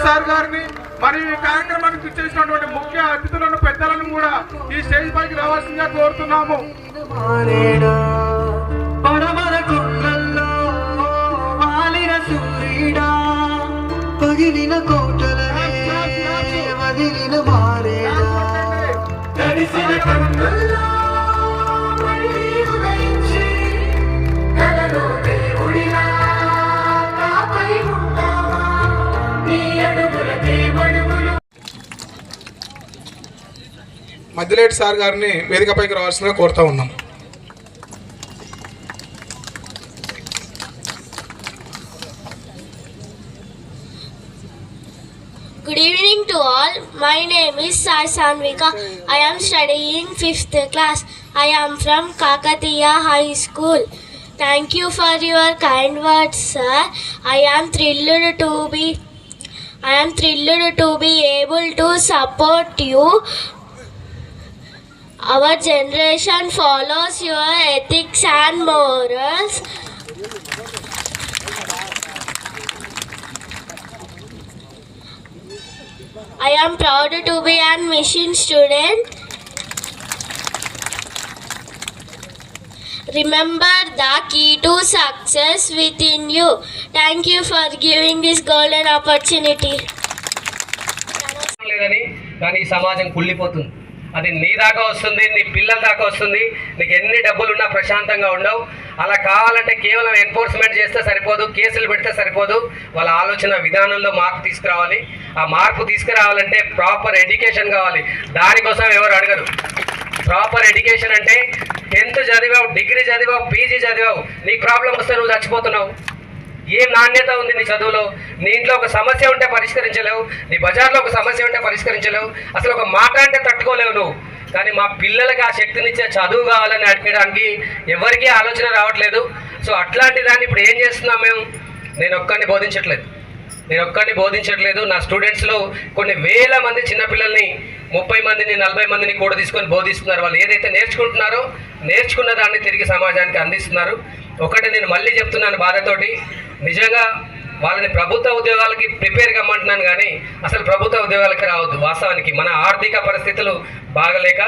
Sir గారిని మరియు ఈ కార్యక్రమానికి చేసినటువంటి ముఖ్య అతిథులను పెద్దలను కూడా ఈ స్టేజ్ పైకి రావాల్సిందిగా కోరుతున్నాము. పగిలిన కోటలనే వదిలిన మారేడా తడిసిన కన్నుల్లో మళ్ళీ ఉదయించి కలలో దేవుడిలా కాపై ఉంటావా నీ అడుగులకే మడుగులు. మధ్యలేటి సార్ గారిని వేదికపైకి రావాల్సిందిగా కోరుతా ఉన్నాం. Good evening to all. My name is Sai Sanvika. I am studying 5th class. I am from Kakatiya High School. Thank you for your kind words, sir. I am thrilled to be able to support you. Our generation follows your ethics and morals. I am proud to be an mission student. Remember the key to success within you. Thank you for giving this golden opportunity. కానీ ఈ సమాజం కుళ్ళిపోతుంది. అది నీ దాకా వస్తుంది, నీ పిల్లల దాకా వస్తుంది. నీకు ఎన్ని డబ్బులున్నా ప్రశాంతంగా ఉండవు. అలా కావాలంటే కేవలం ఎన్ఫోర్స్మెంట్ చేస్తే సరిపోదు, కేసులు పెడితే సరిపోదు. వాళ్ళ ఆలోచన విధానంలో మార్పు తీసుకురావాలి. ఆ మార్పు తీసుకురావాలంటే ప్రాపర్ ఎడ్యుకేషన్ కావాలి. దానికోసం ఎవరు అడగరు. ప్రాపర్ ఎడ్యుకేషన్ అంటే 10th చదివావు, డిగ్రీ చదివావు, పీజీ చదివావు, నీకు ప్రాబ్లం వస్తే నువ్వు చచ్చిపోతున్నావు. ఏం నాణ్యత ఉంది నీ చదువులో? నీ ఇంట్లో ఒక సమస్య ఉంటే పరిష్కరించలేవు, నీ బజార్లో ఒక సమస్య ఉంటే పరిష్కరించలేవు, అసలు ఒక మాట అంటే తట్టుకోలేవు నువ్వు. కానీ మా పిల్లలకి ఆ శక్తినిచ్చే చదువు కావాలని అడగడానికి ఎవరికీ ఆలోచన రావట్లేదు. సో అట్లాంటి దాన్ని ఇప్పుడు ఏం చేస్తున్నాం మేము? నేను ఒక్కడిని బోధించట్లేదు. నా స్టూడెంట్స్లో కొన్ని వేల మంది చిన్నపిల్లల్ని 30 మందిని 40 మందిని కూడా తీసుకొని బోధిస్తున్నారు. వాళ్ళు ఏదైతే నేర్చుకుంటున్నారో నేర్చుకున్న దాన్ని తిరిగి సమాజానికి అందిస్తున్నారు. ఒకటి నేను మళ్ళీ చెప్తున్నాను బాధతోటి, నిజంగా వాళ్ళని ప్రభుత్వ ఉద్యోగాలకి ప్రిపేర్ కమ్మంటున్నాను కానీ అసలు ప్రభుత్వ ఉద్యోగాలకి రావద్దు. వాస్తవానికి మన ఆర్థిక పరిస్థితులు బాగలేక,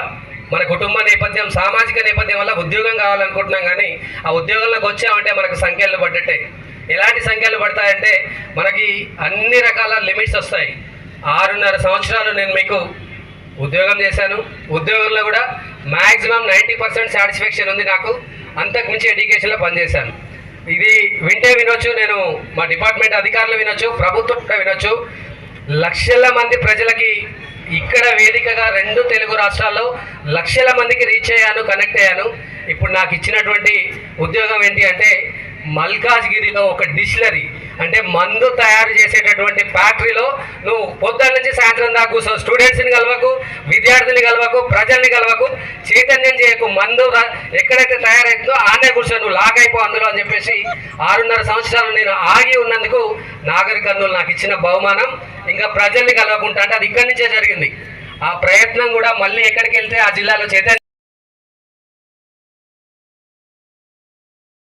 మన కుటుంబ నేపథ్యం, సామాజిక నేపథ్యం వల్ల ఉద్యోగం కావాలనుకుంటున్నాం కానీ ఆ ఉద్యోగంలోకి వచ్చామంటే మనకు సంఖ్యలు పడ్డట్టే. ఎలాంటి సంఖ్యలు పడతాయంటే మనకి అన్ని రకాల లిమిట్స్ వస్తాయి. 6.5 సంవత్సరాలు నేను మీకు ఉద్యోగం చేశాను. ఉద్యోగంలో కూడా మ్యాక్సిమం 90% సాటిస్ఫాక్షన్ ఉంది నాకు. అంతకు మించి ఎడ్యుకేషన్లో పనిచేశాను. ఇది వింటే వినొచ్చు, నేను మా డిపార్ట్మెంట్ అధికారులు వినొచ్చు, ప్రభుత్వం వినొచ్చు. లక్షల మంది ప్రజలకి ఇక్కడ వేదికగా 2 తెలుగు రాష్ట్రాల్లో లక్షల మందికి రీచ్ అయ్యాను, కనెక్ట్ అయ్యాను. ఇప్పుడు నాకు ఇచ్చినటువంటి ఉద్యోగం ఏంటి అంటే మల్కాజ్గిరిలో ఒక డిస్టిలరీ అంటే మందు తయారు చేసేటటువంటి ఫ్యాక్టరీలో నువ్వు పొద్దున్న నుంచి సాయంత్రం దాకా కూర్చో. స్టూడెంట్స్ని కలవకు, విద్యార్థుల్ని కలవకు, ప్రజల్ని కలవకు, చైతన్యం చేయకు. మందు ఎక్కడైతే తయారైతుందో ఆనే కూర్చో, నువ్వు లాక్ అయిపో అందులో అని చెప్పేసి 6.5 సంవత్సరాలు నేను ఆగి ఉన్నందుకు నాగర్ కర్నూలు నాకు ఇచ్చిన బహుమానం. ఇంకా ప్రజల్ని కలవకుంటా అంటే అది ఇక్కడి నుంచే జరిగింది. ఆ ప్రయత్నం కూడా మళ్ళీ ఎక్కడికి వెళ్తే ఆ జిల్లాలో చైతన్యం